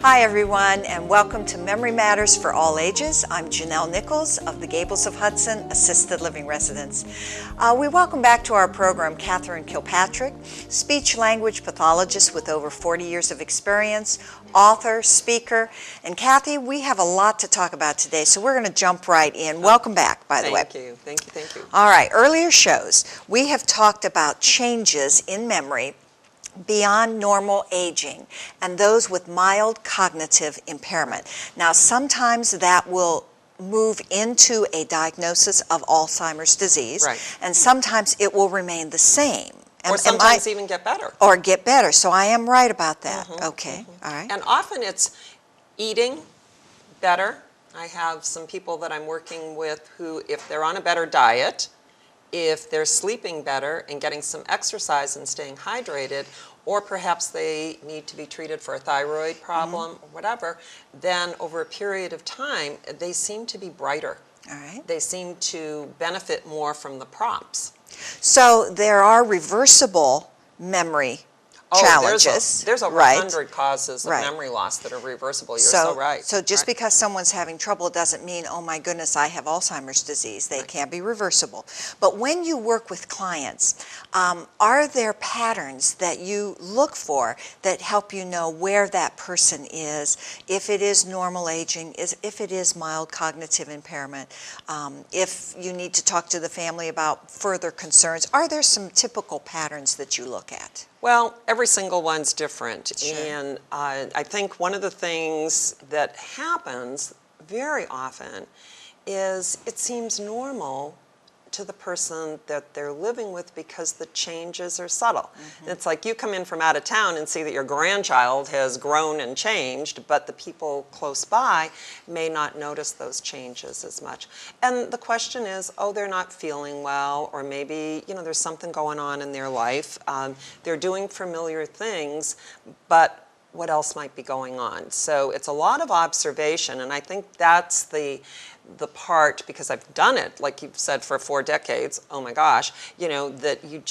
Hi everyone, and welcome to Memory Matters for All Ages. I'm Janelle Nichols of the Gables of Hudson Assisted Living Residence. We welcome back to our program Catherine Kilpatrick, speech-language pathologist with over 40 years of experience, author, speaker. And Kathy, we have a lot to talk about today, so we're going to jump right in. Welcome back, by the way. Thank you. All right, earlier shows, we have talked about changes in memory beyond normal aging and those with mild cognitive impairment. Now, sometimes that will move into a diagnosis of Alzheimer's disease, and sometimes it will remain the same. Or sometimes even get better. Or get better, so I am right about that. Okay, all right. And often it's eating better. I have some people that I'm working with who, if they're on a better diet, if they're sleeping better and getting some exercise and staying hydrated, or perhaps they need to be treated for a thyroid problem or whatever, then over a period of time, they seem to be brighter. All right. They seem to benefit more from the props. So there are reversible memory challenges. There's over 100 causes of memory loss that are reversible. You're so right. So just because someone's having trouble doesn't mean, oh my goodness, I have Alzheimer's disease. They can be reversible. But when you work with clients, are there patterns that you look for that help you know where that person is, if it is normal aging, if it is mild cognitive impairment, if you need to talk to the family about further concerns? Are there some typical patterns that you look at? Well, every single one's different. Sure. And I think one of the things that happens very often is it seems normal to the person that they're living with because the changes are subtle. It's like you come in from out of town and see that your grandchild has grown and changed, but the people close by may not notice those changes as much. And the question is, oh, they're not feeling well, or maybe, you know, there's something going on in their life. They're doing familiar things, but what else might be going on? So it's a lot of observation, and I think that's the part, because I've done it, like you've said, for 4 decades, oh my gosh, you know, that you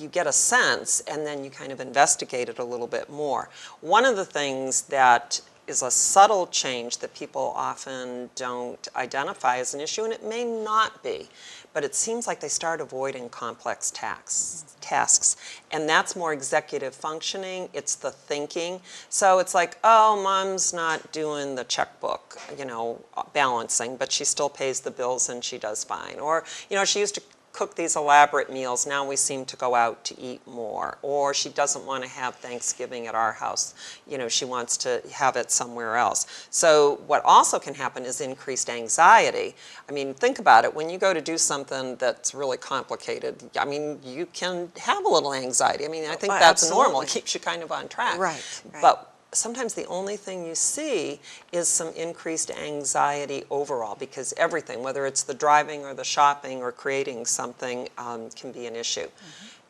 get a sense and then you kind of investigate it a little bit more. One of the things that is a subtle change that people often don't identify as an issue, and it may not be, but it seems like they start avoiding complex tasks. And that's more executive functioning, it's the thinking. So it's like, oh, mom's not doing the checkbook, you know, balancing, but she still pays the bills and she does fine. Or, you know, she used to cook these elaborate meals, now we seem to go out to eat more. Or she doesn't want to have Thanksgiving at our house, you know, she wants to have it somewhere else. So what also can happen is increased anxiety. I mean, think about it, when you go to do something that's really complicated, I mean, you can have a little anxiety. I mean, I think that's normal, it keeps you kind of on track. Right. But sometimes the only thing you see is some increased anxiety overall, because everything, whether it's the driving or the shopping or creating something, can be an issue.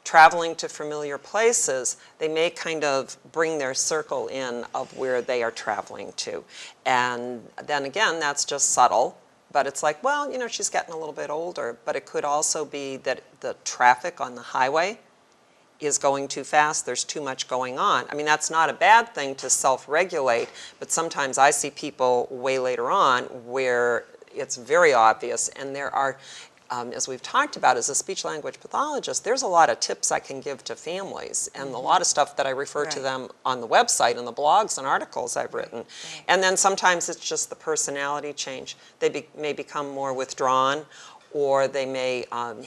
Traveling to familiar places, they may kind of bring their circle in of where they are traveling to. And then again, that's just subtle. But it's like, well, you know, she's getting a little bit older, but it could also be that the traffic on the highway is going too fast, there's too much going on. I mean, that's not a bad thing to self-regulate, but sometimes I see people way later on where it's very obvious, and there are, as we've talked about as a speech-language pathologist, there's a lot of tips I can give to families, and a lot of stuff that I refer to them on the website and the blogs and articles I've written. And then sometimes it's just the personality change. They may become more withdrawn, or they may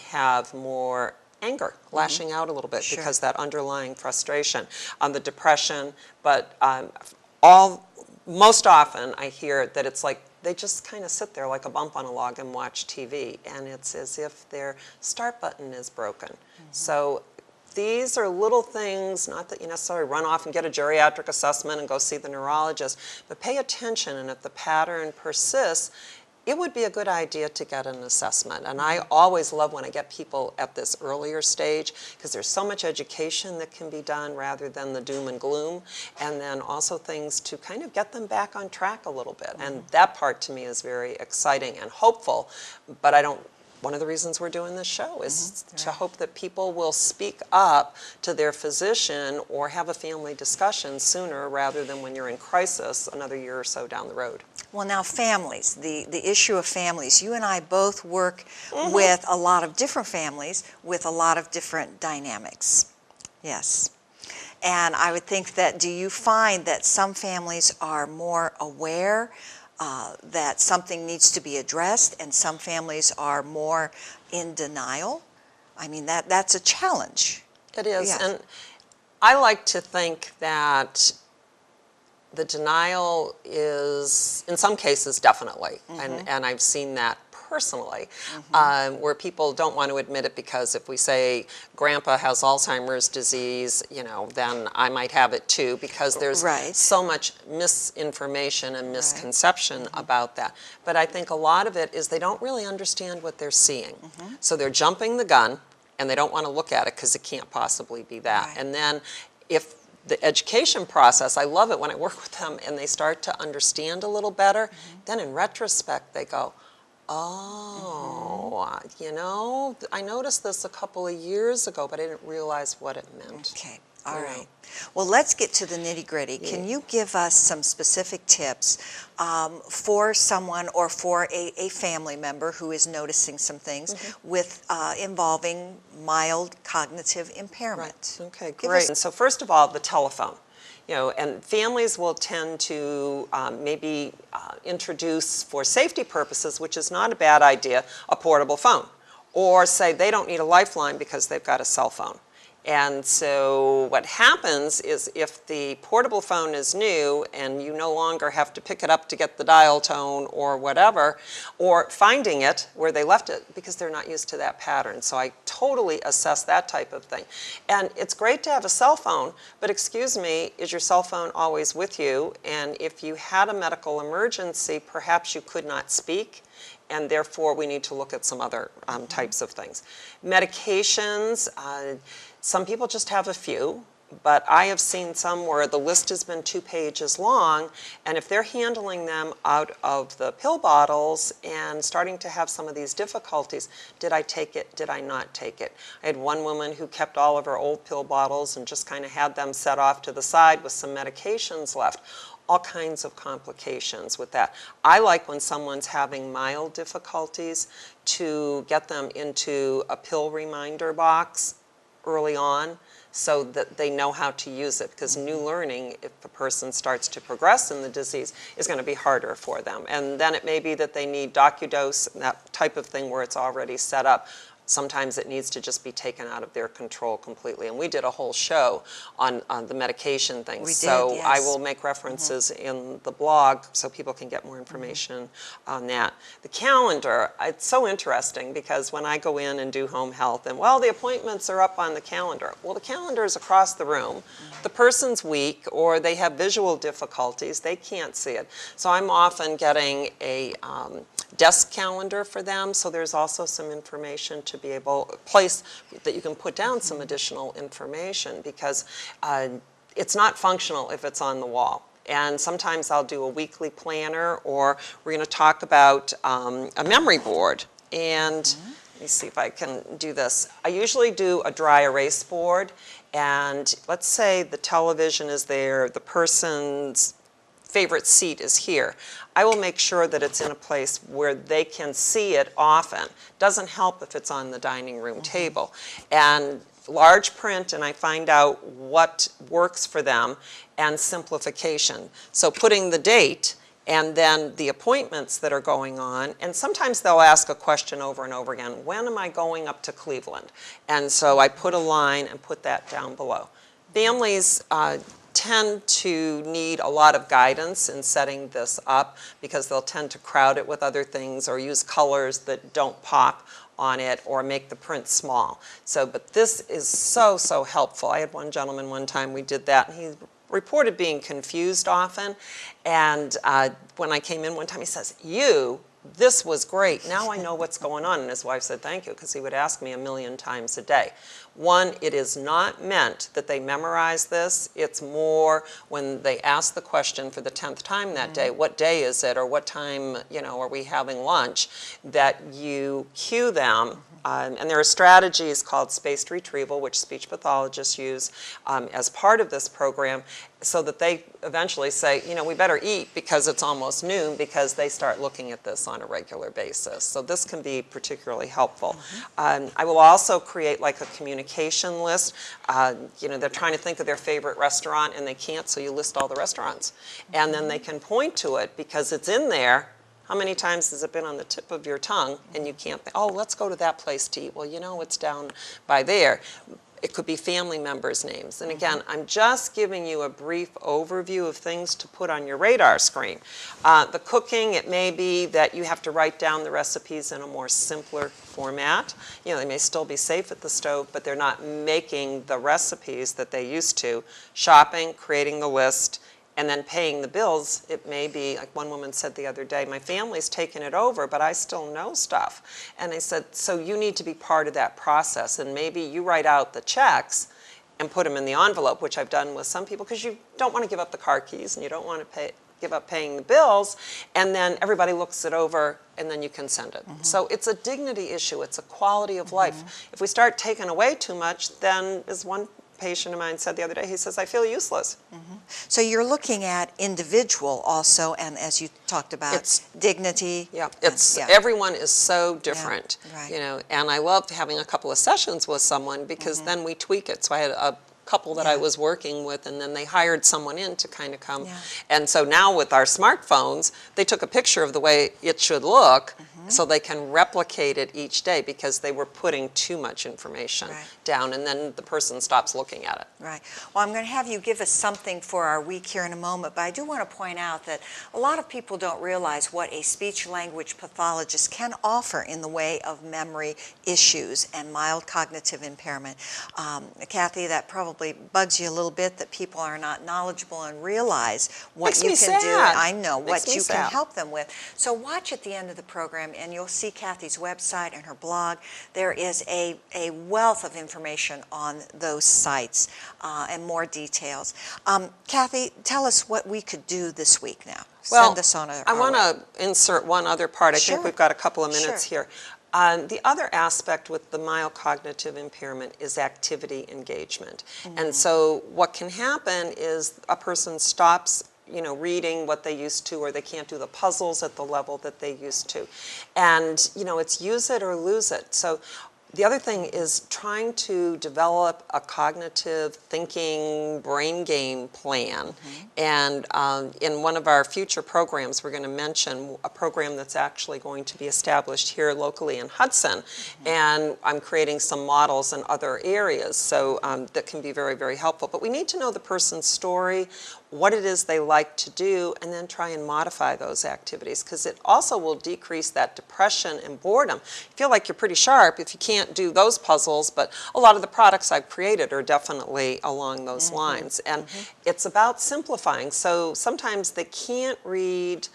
have more anger, lashing out a little bit because that underlying frustration, the depression, but most often I hear that it's like they just kind of sit there like a bump on a log and watch TV, and it's as if their start button is broken. So these are little things, not that you necessarily run off and get a geriatric assessment and go see the neurologist, but pay attention, and if the pattern persists, it would be a good idea to get an assessment. And I always love when I get people at this earlier stage, because there's so much education that can be done rather than the doom and gloom, and then also things to kind of get them back on track a little bit. And that part to me is very exciting and hopeful, but I don't one of the reasons we're doing this show is to hope that people will speak up to their physician or have a family discussion sooner rather than when you're in crisis another year or so down the road. Well, now families, the issue of families. You and I both work with a lot of different families with a lot of different dynamics. Yes. And I would think that, do you find that some families are more aware that something needs to be addressed and some families are more in denial? I mean, that's a challenge. It is. Yeah. And I like to think that the denial is, in some cases, definitely, and I've seen that personally, where people don't want to admit it because if we say grandpa has Alzheimer's disease, you know, then I might have it too, because there's so much misinformation and misconception about that. But I think a lot of it is they don't really understand what they're seeing. So they're jumping the gun and they don't want to look at it because it can't possibly be that. And then if the education process, I love it when I work with them and they start to understand a little better, then in retrospect they go, oh, you know, I noticed this a couple of years ago, but I didn't realize what it meant. Okay, all right. Well, let's get to the nitty-gritty. Can you give us some specific tips for someone or for a family member who is noticing some things with involving mild cognitive impairment? Okay, great. And so first of all, the telephone. You know, and families will tend to maybe introduce, for safety purposes, which is not a bad idea, a portable phone. Or say they don't need a lifeline because they've got a cell phone. And so what happens is if the portable phone is new and you no longer have to pick it up to get the dial tone or whatever, or finding it where they left it because they're not used to that pattern. So I totally assess that type of thing. And it's great to have a cell phone, but excuse me, is your cell phone always with you? And if you had a medical emergency, perhaps you could not speak, and therefore we need to look at some other types of things. Medications, some people just have a few, but I have seen some where the list has been 2 pages long, and if they're handling them out of the pill bottles and starting to have some of these difficulties, did I take it, did I not take it? I had one woman who kept all of her old pill bottles and just kind of had them set off to the side with some medications left. All kinds of complications with that. I like when someone's having mild difficulties to get them into a pill reminder box early on so that they know how to use it, because new learning, if a person starts to progress in the disease, is going to be harder for them. And then it may be that they need DocuDose, that type of thing where it's already set up. Sometimes it needs to just be taken out of their control completely. And we did a whole show on the medication things. So I will make references in the blog so people can get more information on that. The calendar, it's so interesting because when I go in and do home health and, well, the appointments are up on the calendar. Well, the calendar is across the room. The person's weak or they have visual difficulties. They can't see it. So I'm often getting a desk calendar for them, so there's also some information to be able, a place that you can put down some additional information, because it's not functional if it's on the wall. And sometimes I'll do a weekly planner, or we're going to talk about a memory board. And let me see if I can do this. I usually do a dry erase board, and let's say the television is there, the person's favorite seat is here. I will make sure that it's in a place where they can see it often. Doesn't help if it's on the dining room table. And large print, and I find out what works for them, and simplification. So putting the date and then the appointments that are going on, and sometimes they'll ask a question over and over again, when am I going up to Cleveland? And so I put a line and put that down below. Families tend to need a lot of guidance in setting this up because they'll tend to crowd it with other things or use colors that don't pop on it or make the print small. So, but this is so, so helpful. I had one gentleman one time, we did that, and he reported being confused often. And when I came in one time, he says, you this was great. Now I know what's going on. And his wife said, thank you, because he would ask me 1,000,000 times a day. One, it is not meant that they memorize this. It's more when they ask the question for the 10th time that day, what day is it, or what time, are we having lunch, that you cue them. And there are strategies called spaced retrieval, which speech pathologists use as part of this program, so that they eventually say, we better eat because it's almost noon, because they start looking at this on a regular basis. So this can be particularly helpful. I will also create like a communication list. They're trying to think of their favorite restaurant and they can't, so you list all the restaurants. And then they can point to it because it's in there. How many times has it been on the tip of your tongue and you can't think, oh, let's go to that place to eat. Well, it's down by there. It could be family members' names. And again, I'm just giving you a brief overview of things to put on your radar screen. The cooking, it may be that you have to write down the recipes in a more simpler format. They may still be safe at the stove, but they're not making the recipes that they used to. Shopping, creating the list, and then paying the bills. It may be, like one woman said the other day, my family's taken it over, but I still know stuff. And I said, so you need to be part of that process, and maybe you write out the checks and put them in the envelope, which I've done with some people, because you don't want to give up the car keys and you don't want to give up paying the bills, and then everybody looks it over and then you can send it. So it's a dignity issue, it's a quality of life. If we start taking away too much, then as one patient of mine said the other day, he says, I feel useless. So you're looking at individual also, and as you talked about, it's dignity. Yeah, everyone is so different, right. And I loved having a couple of sessions with someone because then we tweak it. So I had a couple that I was working with, and then they hired someone in to kind of come. And so now with our smartphones, they took a picture of the way it should look, so they can replicate it each day, because they were putting too much information down, and then the person stops looking at it. Right. Well, I'm going to have you give us something for our week here in a moment, but I do want to point out that a lot of people don't realize what a speech-language pathologist can offer in the way of memory issues and mild cognitive impairment. Kathy, that probably bugs you a little bit that people are not knowledgeable and realize what you can do. I know what you can help them with. So watch at the end of the program, and you'll see Kathy's website and her blog. There is a wealth of information on those sites and more details. Kathy, tell us what we could do this week now. Well, Send us on I want to insert one other part. I think we've got a couple of minutes here. The other aspect with the mild cognitive impairment is activity engagement. And so what can happen is a person stops reading what they used to, or they can't do the puzzles at the level that they used to. And, it's use it or lose it. So the other thing is trying to develop a cognitive thinking brain game plan. And in one of our future programs, we're going to mention a program that's actually going to be established here locally in Hudson. And I'm creating some models in other areas, so that can be very, very helpful. But we need to know the person's story, what it is they like to do, and then try and modify those activities, because it also will decrease that depression and boredom. You feel like you're pretty sharp if you can't do those puzzles, but a lot of the products I've created are definitely along those lines. And it's about simplifying. So sometimes they can't read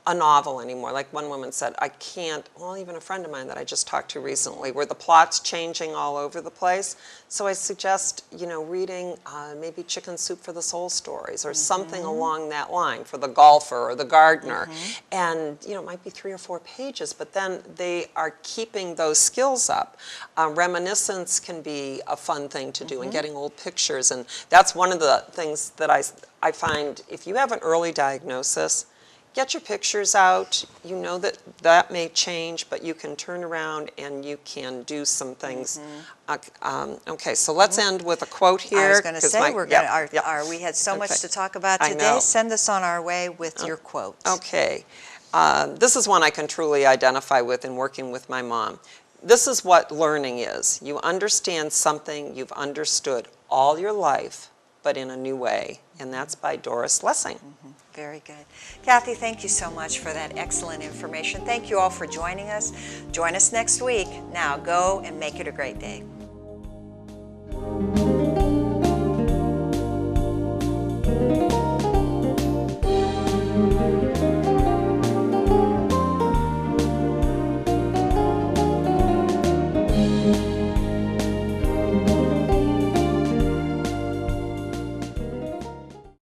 a novel anymore. Like one woman said, I can't, well, even a friend of mine that I just talked to recently, where the plot's changing all over the place. So I suggest, reading maybe Chicken Soup for the Soul Stories, or something along that line for the golfer or the gardener. And, it might be 3 or 4 pages, but then they are keeping those skills up. Reminiscence can be a fun thing to do, and getting old pictures. And that's one of the things that I find, if you have an early diagnosis, get your pictures out. You know that may change, but you can turn around and you can do some things. Okay, so let's end with a quote here. I was going to say, we had so much to talk about today. Send us on our way with your quotes. Okay. This is one I can truly identify with in working with my mom. This is what learning is. You understand something you've understood all your life, but in a new way. And that's by Doris Lessing. Very good. Kathy, thank you so much for that excellent information. Thank you all for joining us. Join us next week. Now go and make it a great day.